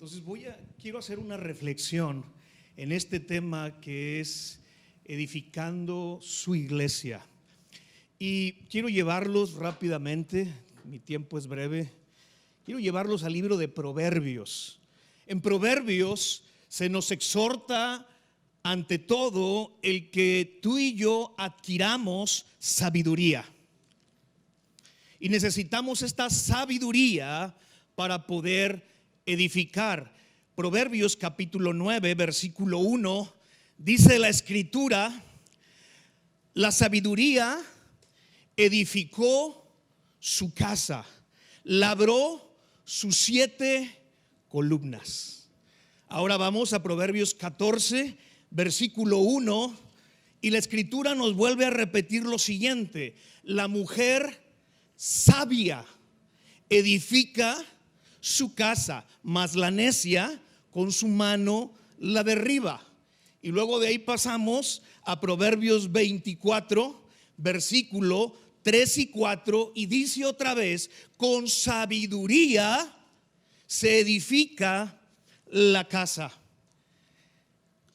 Entonces quiero hacer una reflexión en este tema que es edificando su iglesia. Y quiero llevarlos rápidamente, mi tiempo es breve, quiero llevarlos al libro de Proverbios. En Proverbios se nos exhorta ante todo el que tú y yo adquiramos sabiduría. Y necesitamos esta sabiduría para poder edificar. Proverbios capítulo 9, versículo 1, dice la escritura: la sabiduría edificó su casa, labró sus 7 columnas. Ahora vamos a Proverbios 14, versículo 1, y la escritura nos vuelve a repetir lo siguiente: la mujer sabia edifica su casa, mas la necia con su mano la derriba. Y luego de ahí pasamos a Proverbios 24, versículo 3 y 4, y dice otra vez: con sabiduría se edifica la casa,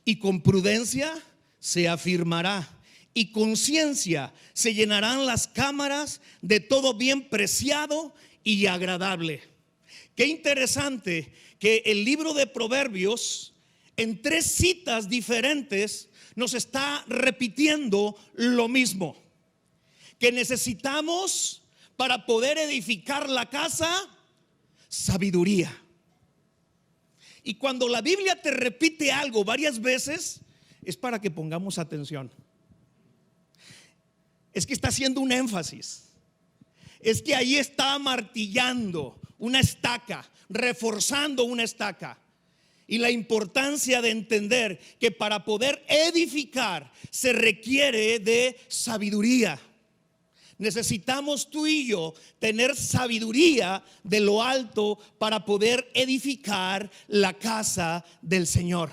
y con prudencia se afirmará, y con ciencia se llenarán las cámaras de todo bien preciado y agradable. Qué interesante que el libro de Proverbios, en 3 citas diferentes, nos está repitiendo lo mismo: que necesitamos, para poder edificar la casa, sabiduría. Y cuando la Biblia te repite algo varias veces, es para que pongamos atención. Es que está haciendo un énfasis. Es que ahí está martillando una estaca, reforzando una estaca. Y la importancia de entender que para poder edificar se requiere de sabiduría. Necesitamos tú y yo tener sabiduría de lo alto para poder edificar la casa del Señor.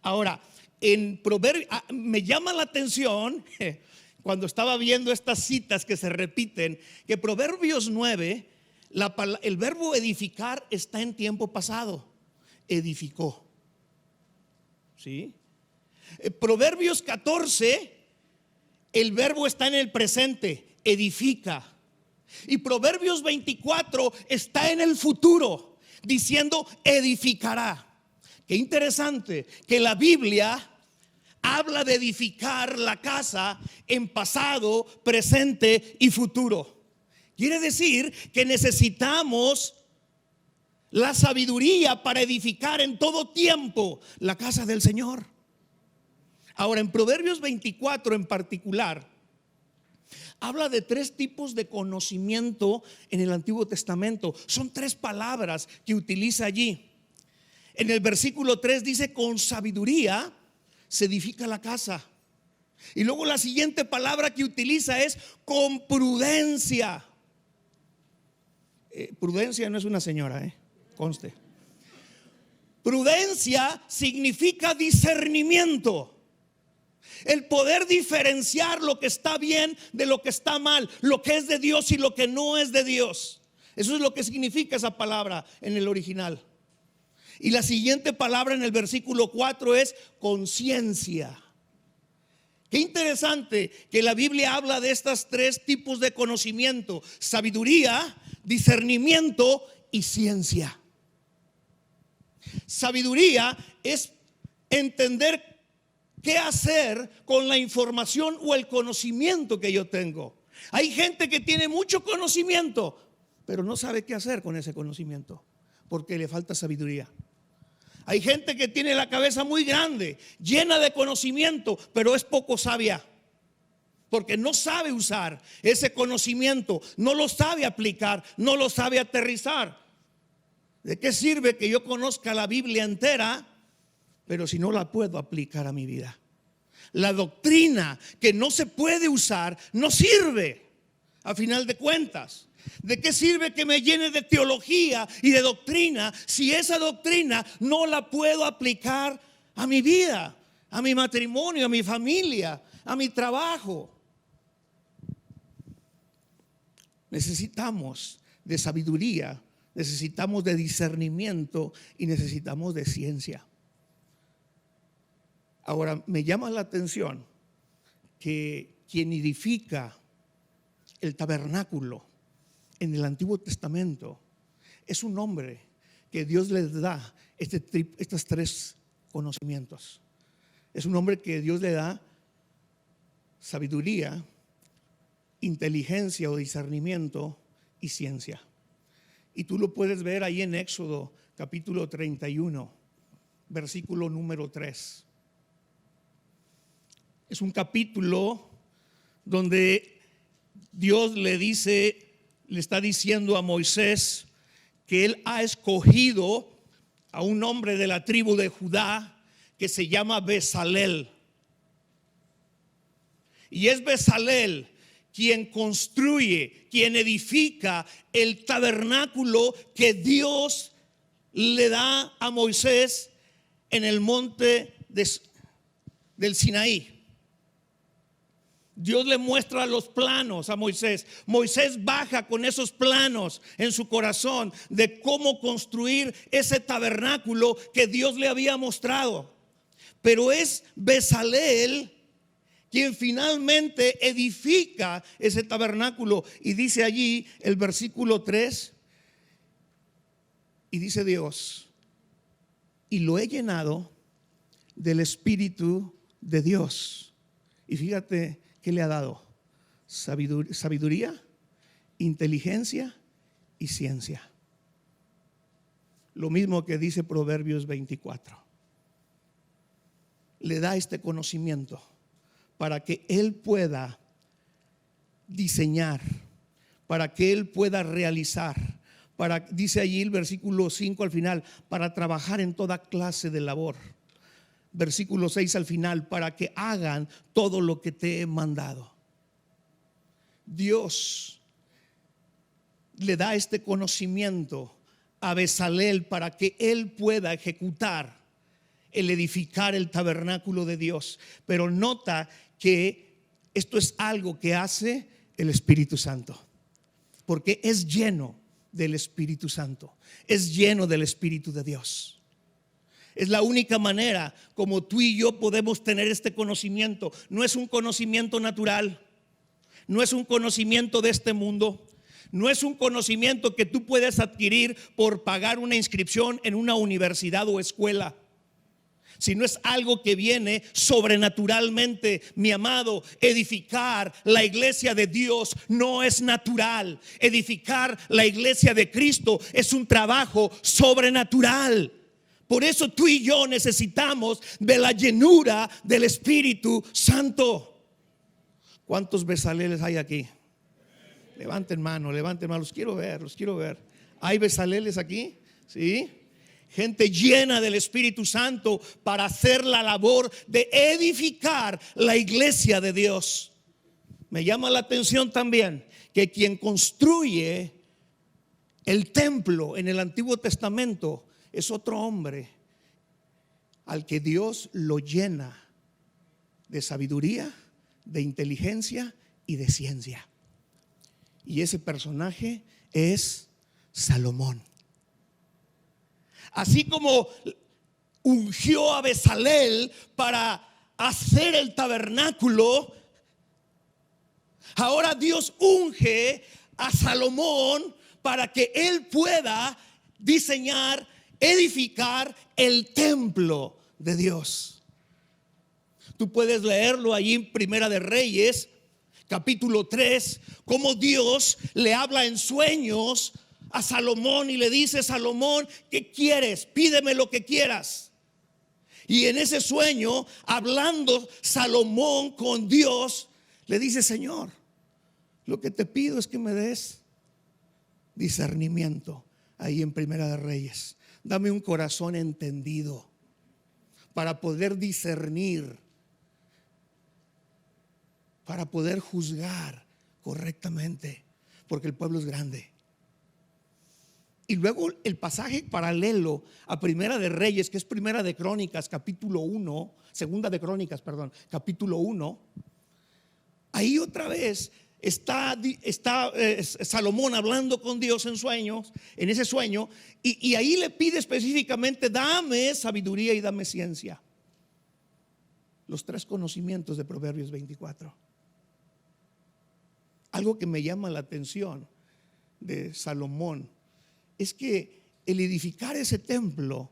Ahora, en Proverbios me llama la atención cuando estaba viendo estas citas que se repiten, que Proverbios 9, el verbo edificar está en tiempo pasado. Edificó. ¿Sí? Proverbios 14, el verbo está en el presente. Edifica. Y Proverbios 24 está en el futuro, diciendo edificará. Qué interesante que la Biblia habla de edificar la casa en pasado, presente y futuro. Quiere decir que necesitamos la sabiduría para edificar en todo tiempo la casa del Señor. Ahora, en Proverbios 24 en particular, habla de 3 tipos de conocimiento en el Antiguo Testamento. Son 3 palabras que utiliza allí. En el versículo 3 dice: con sabiduría se edifica la casa. Y luego la siguiente palabra que utiliza es con prudencia. Prudencia no es una señora, conste. Prudencia significa discernimiento. El poder diferenciar lo que está bien de lo que está mal, lo que es de Dios y lo que no es de Dios. Eso es lo que significa esa palabra en el original. Y la siguiente palabra en el versículo 4 es conciencia. Qué interesante que la Biblia habla de estos 3 tipos de conocimiento: sabiduría, discernimiento y ciencia. Sabiduría es entender qué hacer con la información o el conocimiento que yo tengo. Hay gente que tiene mucho conocimiento, pero no sabe qué hacer con ese conocimiento porque le falta sabiduría. Hay gente que tiene la cabeza muy grande, llena de conocimiento, pero es poco sabia, porque no sabe usar ese conocimiento, no lo sabe aplicar, no lo sabe aterrizar. ¿De qué sirve que yo conozca la Biblia entera, pero si no la puedo aplicar a mi vida? La doctrina que no se puede usar no sirve a final de cuentas. ¿De qué sirve que me llene de teología y de doctrina si esa doctrina no la puedo aplicar a mi vida, a mi matrimonio, a mi familia, a mi trabajo? Necesitamos de sabiduría necesitamos de discernimiento y necesitamos de ciencia. Ahora, me llama la atención que quien edifica el tabernáculo en el Antiguo Testamento es un hombre que Dios le da estos tres conocimientos. Es un hombre que Dios le da sabiduría, inteligencia o discernimiento y ciencia. Y tú lo puedes ver ahí en Éxodo capítulo 31, versículo número 3. Es un capítulo donde Dios le está diciendo a Moisés que él ha escogido a un hombre de la tribu de Judá que se llama Bezalel. Y es Bezalel quien construye, quien edifica el tabernáculo que Dios le da a Moisés en el monte del Sinaí. Dios le muestra los planos a Moisés. Moisés baja con esos planos en su corazón de cómo construir ese tabernáculo que Dios le había mostrado. Pero es Bezalel quien finalmente edifica ese tabernáculo. Y dice allí el versículo 3, y dice Dios: y lo he llenado del Espíritu de Dios. Y fíjate ¿qué le ha dado? Sabiduría, inteligencia y ciencia. Lo mismo que dice Proverbios 24. Le da este conocimiento para que él pueda diseñar, para que él pueda realizar, dice allí el versículo 5 al final, para trabajar en toda clase de labor. Versículo 6 al final, para que hagan todo lo que te he mandado. Dios le da este conocimiento a Bezalel para que él pueda ejecutar el edificar el tabernáculo de Dios. Pero nota que esto es algo que hace el Espíritu Santo, porque es lleno del Espíritu Santo, es lleno del Espíritu de Dios. Es la única manera como tú y yo podemos tener este conocimiento. No es un conocimiento natural, no es un conocimiento de este mundo, no es un conocimiento que tú puedes adquirir por pagar una inscripción en una universidad o escuela, sino es algo que viene sobrenaturalmente. Mi amado, edificar la iglesia de Dios no es natural. Edificar la iglesia de Cristo es un trabajo sobrenatural. Por eso tú y yo necesitamos de la llenura del Espíritu Santo. ¿Cuántos Bezaleles hay aquí? Levanten mano, los quiero ver. ¿Hay Bezaleles aquí? ¿Sí? Gente llena del Espíritu Santo para hacer la labor de edificar la iglesia de Dios. Me llama la atención también que quien construye el templo en el Antiguo Testamento es otro hombre al que Dios lo llena de sabiduría, de inteligencia y de ciencia. Y ese personaje es Salomón. Así como ungió a Bezalel para hacer el tabernáculo, ahora Dios unge a Salomón para que él pueda diseñar, edificar el templo de Dios. Tú puedes leerlo allí en Primera de Reyes, capítulo 3, cómo Dios le habla en sueños a Salomón y le dice: Salomón, ¿qué quieres? Pídeme lo que quieras. Y en ese sueño, hablando Salomón con Dios, le dice: Señor, lo que te pido es que me des discernimiento. Ahí en Primera de Reyes, dame un corazón entendido para poder discernir, para poder juzgar correctamente, porque el pueblo es grande. Y luego el pasaje paralelo a Primera de Reyes, que es Primera de Crónicas, capítulo 1, Segunda de Crónicas, perdón, capítulo 1. Ahí otra vez está Salomón hablando con Dios en sueños, en ese sueño, y ahí le pide específicamente: dame sabiduría y dame ciencia. Los 3 conocimientos de Proverbios 24. Algo que me llama la atención de Salomón es que el edificar ese templo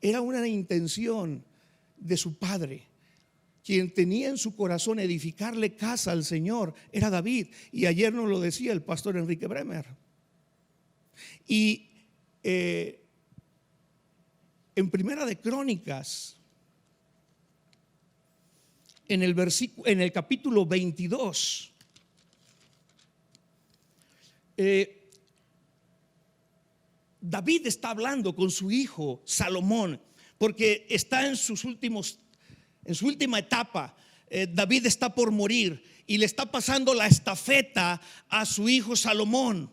era una intención de su padre. Quien tenía en su corazón edificarle casa al Señor era David, y ayer nos lo decía el pastor Enrique Bremer. Y en Primera de Crónicas, en el capítulo 22, David está hablando con su hijo Salomón, porque está en su última etapa. David está por morir y le está pasando la estafeta a su hijo Salomón.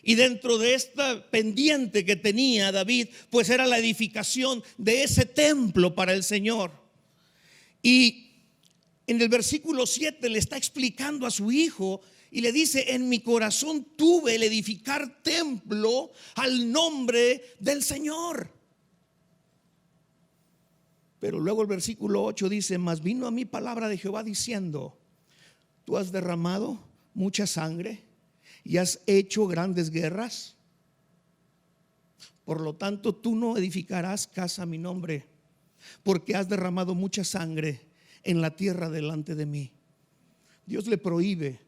Y dentro de esta pendiente que tenía David, pues era la edificación de ese templo para el Señor. Y en el versículo 7 le está explicando a su hijo y le dice: en mi corazón tuve el edificar templo al nombre del Señor. Pero luego el versículo 8 dice: mas vino a mí palabra de Jehová diciendo: tú has derramado mucha sangre y has hecho grandes guerras, por lo tanto tú no edificarás casa a mi nombre, porque has derramado mucha sangre en la tierra delante de mí. Dios le prohíbe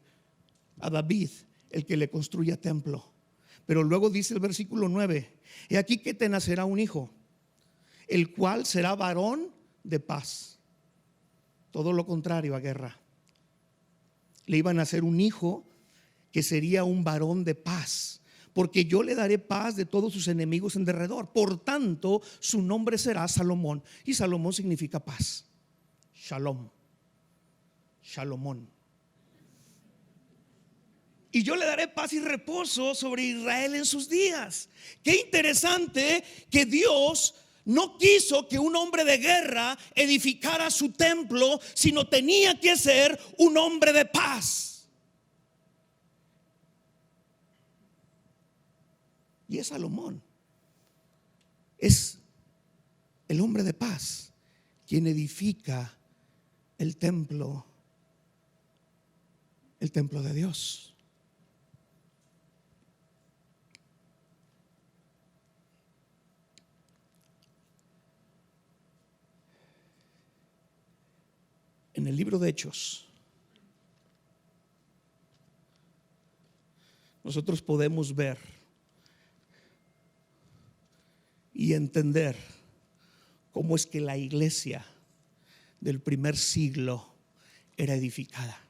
a David el que le construya templo. Pero luego dice el versículo 9: he aquí que te nacerá un hijo, el cual será varón de paz. Todo lo contrario a guerra. Le iban a nacer un hijo que sería un varón de paz, porque yo le daré paz de todos sus enemigos en derredor. Por tanto, su nombre será Salomón. Y Salomón significa paz. Shalom. Shalomón. Y yo le daré paz y reposo sobre Israel en sus días. Qué interesante que Dios no quiso que un hombre de guerra edificara su templo, sino tenía que ser un hombre de paz. Y es Salomón, es el hombre de paz quien edifica el templo de Dios. En el libro de Hechos, nosotros podemos ver y entender cómo es que la iglesia del primer siglo era edificada.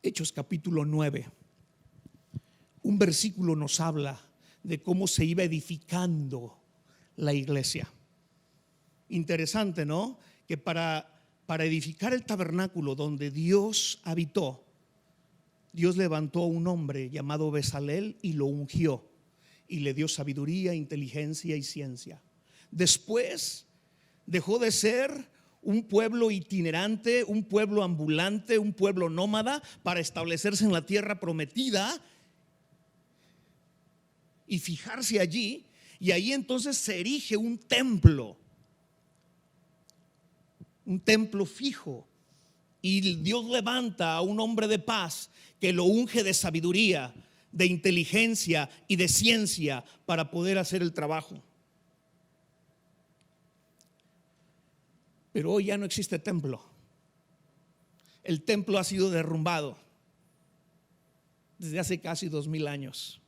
Hechos capítulo 9, un versículo nos habla de cómo se iba edificando la iglesia. Interesante, ¿no? Que para edificar el tabernáculo donde Dios habitó, Dios levantó a un hombre llamado Bezalel y lo ungió y le dio sabiduría, inteligencia y ciencia. Después dejó de ser un pueblo itinerante, un pueblo ambulante, un pueblo nómada, para establecerse en la tierra prometida y fijarse allí. Y ahí entonces se erige un templo fijo. Y Dios levanta a un hombre de paz que lo unge de sabiduría, de inteligencia y de ciencia para poder hacer el trabajo. Pero hoy ya no existe templo. El templo ha sido derrumbado desde hace casi 2000 años.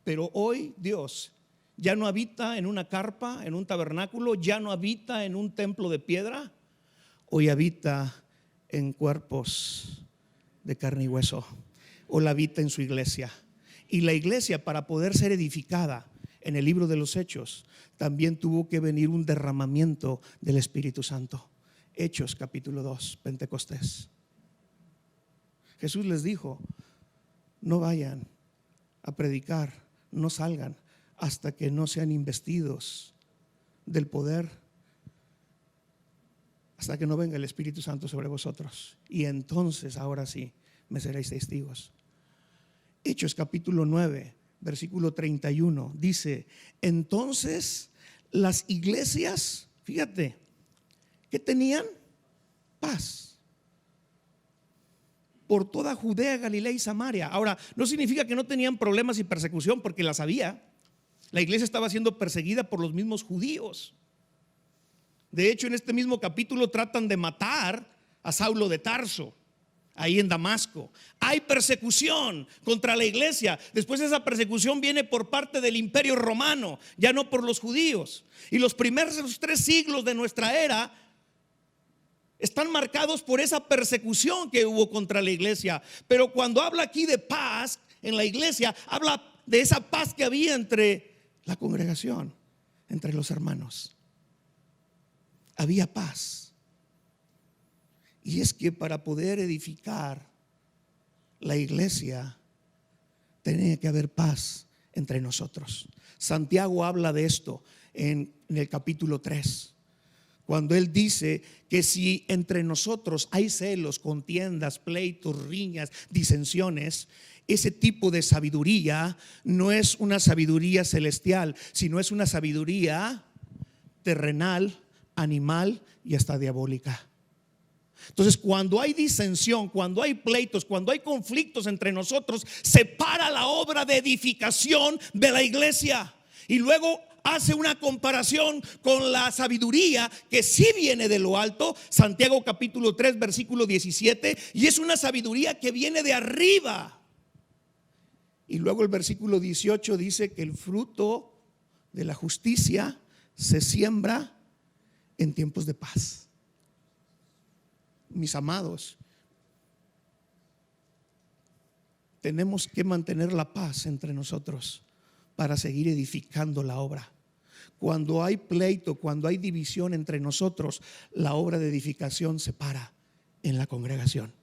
Pero hoy Dios ya no habita en una carpa, en un tabernáculo, ya no habita en un templo de piedra. Hoy habita en cuerpos de carne y hueso. Hoy habita en su iglesia. Y la iglesia, para poder ser edificada en el libro de los Hechos, también tuvo que venir un derramamiento del Espíritu Santo. Hechos capítulo 2, Pentecostés. Jesús les dijo: no vayan a predicar, no salgan hasta que no sean investidos del poder, hasta que no venga el Espíritu Santo sobre vosotros. Y entonces, ahora sí, me seréis testigos. Hechos capítulo 9, versículo 31, dice: entonces las iglesias, fíjate, ¿qué tenían? Paz por toda Judea, Galilea y Samaria. Ahora, no significa que no tenían problemas y persecución, porque las había. La iglesia estaba siendo perseguida por los mismos judíos. De hecho, en este mismo capítulo tratan de matar a Saulo de Tarso, ahí en Damasco. Hay persecución contra la iglesia. Después esa persecución viene por parte del imperio romano, ya no por los judíos. Y los primeros 3 siglos de nuestra era están marcados por esa persecución que hubo contra la iglesia. Pero cuando habla aquí de paz en la iglesia, habla de esa paz que había entre la congregación, entre los hermanos. Había paz. Y es que para poder edificar la iglesia tenía que haber paz entre nosotros. Santiago habla de esto en el capítulo 3, cuando él dice que si entre nosotros hay celos, contiendas, pleitos, riñas, disensiones, ese tipo de sabiduría no es una sabiduría celestial, sino es una sabiduría terrenal, animal y hasta diabólica. Entonces, cuando hay disensión, cuando hay pleitos, cuando hay conflictos entre nosotros, se para la obra de edificación de la iglesia. Y luego hace una comparación con la sabiduría que sí viene de lo alto, Santiago capítulo 3 versículo 17, y es una sabiduría que viene de arriba. Y luego el versículo 18 dice que el fruto de la justicia se siembra en tiempos de paz. Mis amados, tenemos que mantener la paz entre nosotros para seguir edificando la obra. Cuando hay pleito, cuando hay división entre nosotros, la obra de edificación se para en la congregación.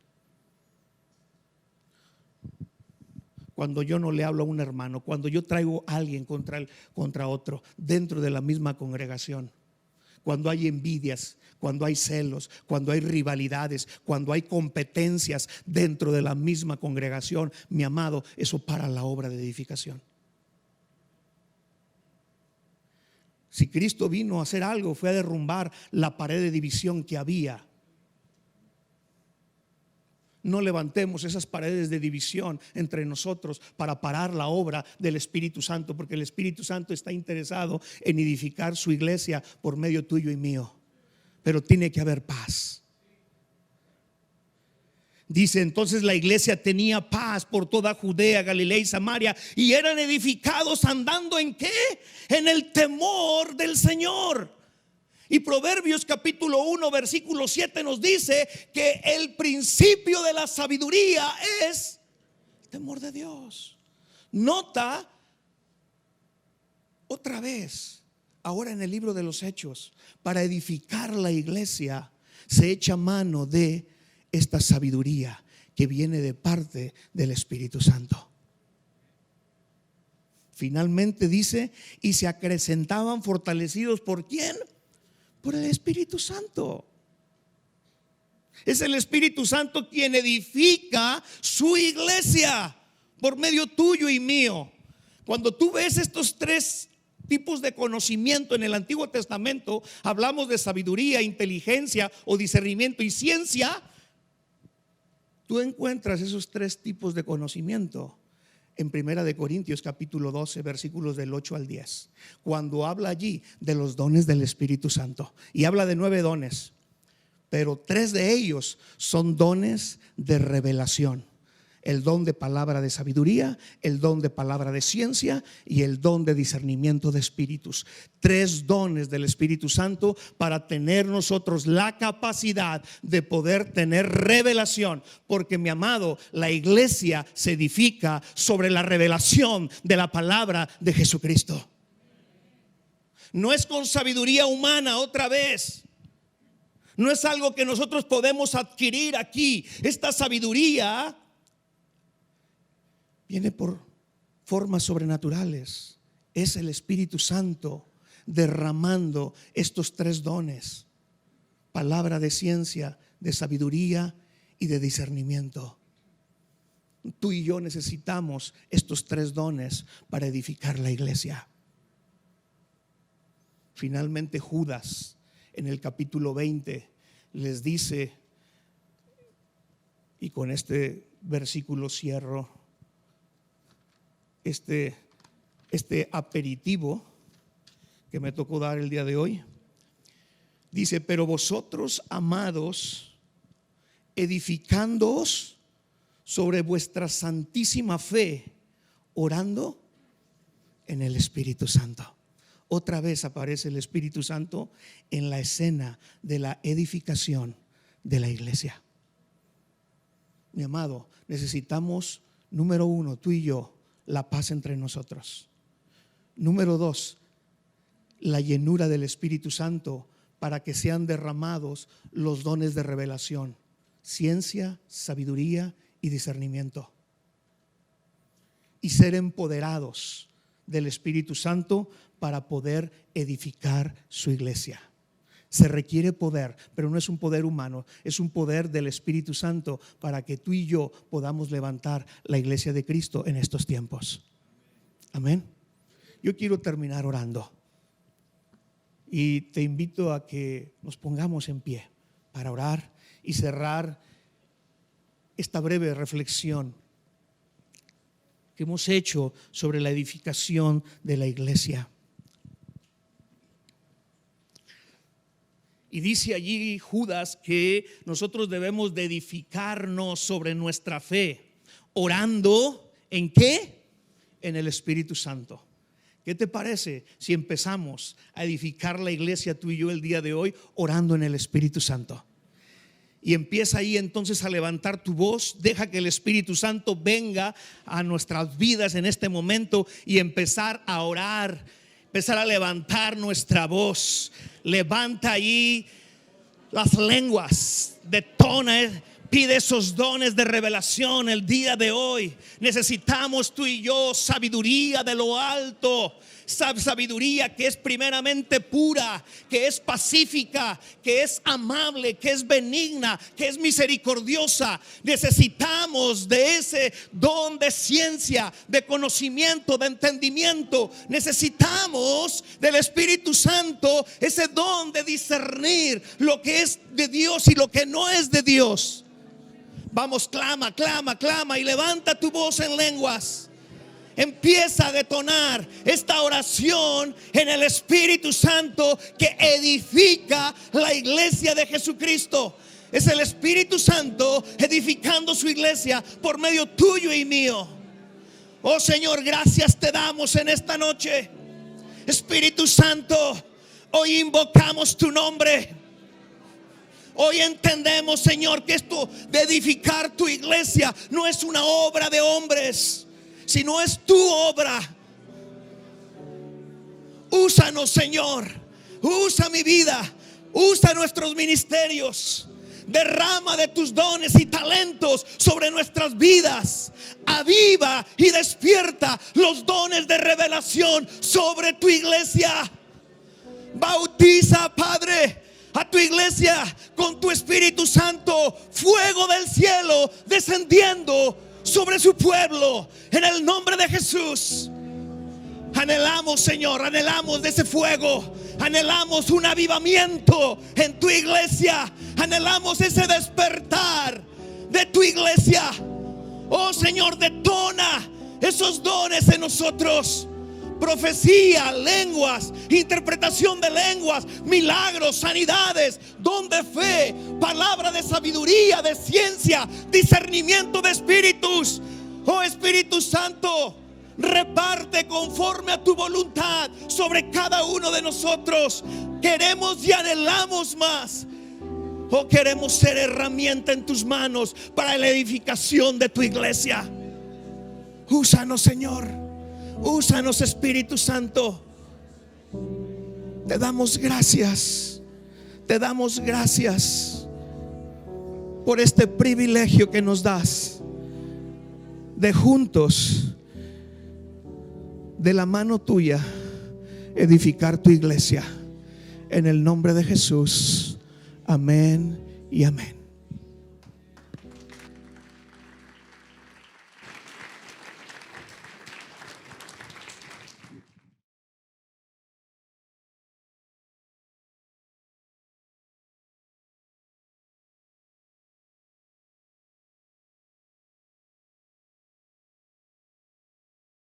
Cuando yo no le hablo a un hermano, cuando yo traigo a alguien contra otro dentro de la misma congregación, cuando hay envidias, cuando hay celos, cuando hay rivalidades, cuando hay competencias dentro de la misma congregación, mi amado, eso para la obra de edificación. Si Cristo vino a hacer algo, fue a derrumbar la pared de división que había. No levantemos esas paredes de división entre nosotros para parar la obra del Espíritu Santo, porque el Espíritu Santo está interesado en edificar su iglesia por medio tuyo y mío. Pero tiene que haber paz. Dice: entonces la iglesia tenía paz por toda Judea, Galilea y Samaria, y eran edificados andando ¿en qué? En el temor del Señor. Y Proverbios capítulo 1 versículo 7 nos dice que el principio de la sabiduría es el temor de Dios. Nota otra vez, ahora en el libro de los Hechos, para edificar la iglesia se echa mano de esta sabiduría que viene de parte del Espíritu Santo. Finalmente dice: y se acrecentaban fortalecidos ¿por quién? Por el Espíritu Santo. Es el Espíritu Santo quien edifica su iglesia por medio tuyo y mío. Cuando tú ves estos 3 tipos de conocimiento en el Antiguo Testamento, hablamos de sabiduría, inteligencia o discernimiento y ciencia. Tú encuentras esos 3 tipos de conocimiento en 1 Corintios capítulo 12 versículos del 8 al 10, cuando habla allí de los dones del Espíritu Santo, y habla de 9 dones, pero 3 de ellos son dones de revelación: el don de palabra de sabiduría, el don de palabra de ciencia y el don de discernimiento de espíritus. 3 dones del Espíritu Santo para tener nosotros la capacidad de poder tener revelación. Porque, mi amado, la iglesia se edifica sobre la revelación de la palabra de Jesucristo. No es con sabiduría humana otra vez. No es algo que nosotros podemos adquirir aquí. Esta sabiduría viene por formas sobrenaturales. Es el Espíritu Santo derramando estos 3 dones palabra de ciencia, de sabiduría y de discernimiento. Tú y yo necesitamos estos 3 dones para edificar la iglesia. Finalmente Judas, en el capítulo 20, les dice, y con este versículo cierro este aperitivo que me tocó dar el día de hoy. Dice: pero vosotros, amados, edificándoos sobre vuestra santísima fe, orando en el Espíritu Santo. Otra vez aparece el Espíritu Santo en la escena de la edificación de la iglesia. Mi amado, necesitamos, número 1, tú y yo, la paz entre nosotros. Número 2, la llenura del Espíritu Santo para que sean derramados los dones de revelación, ciencia, sabiduría y discernimiento. Y ser empoderados del Espíritu Santo para poder edificar su iglesia. Se requiere poder, pero no es un poder humano, es un poder del Espíritu Santo para que tú y yo podamos levantar la iglesia de Cristo en estos tiempos. Amén. Yo quiero terminar orando y te invito a que nos pongamos en pie para orar y cerrar esta breve reflexión que hemos hecho sobre la edificación de la iglesia. Y dice allí Judas que nosotros debemos de edificarnos sobre nuestra fe, orando ¿en qué? En el Espíritu Santo. ¿Qué te parece si empezamos a edificar la iglesia tú y yo el día de hoy orando en el Espíritu Santo? Y empieza ahí entonces a levantar tu voz. Deja que el Espíritu Santo venga a nuestras vidas en este momento y empezar a orar, empezar a levantar nuestra voz. Levanta ahí las lenguas, detona, pide esos dones de revelación el día de hoy. Necesitamos tú y yo sabiduría de lo alto, sabiduría que es primeramente pura, que es pacífica, que es amable, que es benigna, que es misericordiosa. Necesitamos de ese don de ciencia, de conocimiento, de entendimiento. Necesitamos del Espíritu Santo ese don de discernir lo que es de Dios y lo que no es de Dios. Vamos, clama, clama, clama y levanta tu voz en lenguas. Empieza a detonar esta oración en el Espíritu Santo que edifica la iglesia de Jesucristo. Es el Espíritu Santo edificando su iglesia por medio tuyo y mío. Oh Señor, gracias te damos en esta noche. Espíritu Santo, hoy invocamos tu nombre. Hoy entendemos, Señor, que esto de edificar tu iglesia no es una obra de hombres, sino es tu obra. Úsanos, Señor. Usa mi vida. Usa nuestros ministerios. Derrama de tus dones y talentos sobre nuestras vidas. Aviva y despierta los dones de revelación sobre tu iglesia. Bautiza, Padre, a tu iglesia con tu Espíritu Santo, fuego del cielo descendiendo sobre su pueblo, en el nombre de Jesús. Anhelamos, Señor, anhelamos de ese fuego, anhelamos un avivamiento en tu iglesia, anhelamos ese despertar de tu iglesia. Oh Señor, detona esos dones en nosotros. Profecía, lenguas, interpretación de lenguas, milagros, sanidades, don de fe, palabra de sabiduría, de ciencia, discernimiento de espíritus. Oh Espíritu Santo, reparte conforme a tu voluntad sobre cada uno de nosotros. Queremos y anhelamos más. Oh, queremos ser herramienta en tus manos para la edificación de tu iglesia. Úsanos, Señor. Úsanos, Espíritu Santo. Te damos gracias. Te damos gracias por este privilegio que nos das de juntos, de la mano tuya, edificar tu iglesia. En el nombre de Jesús. Amén y amén.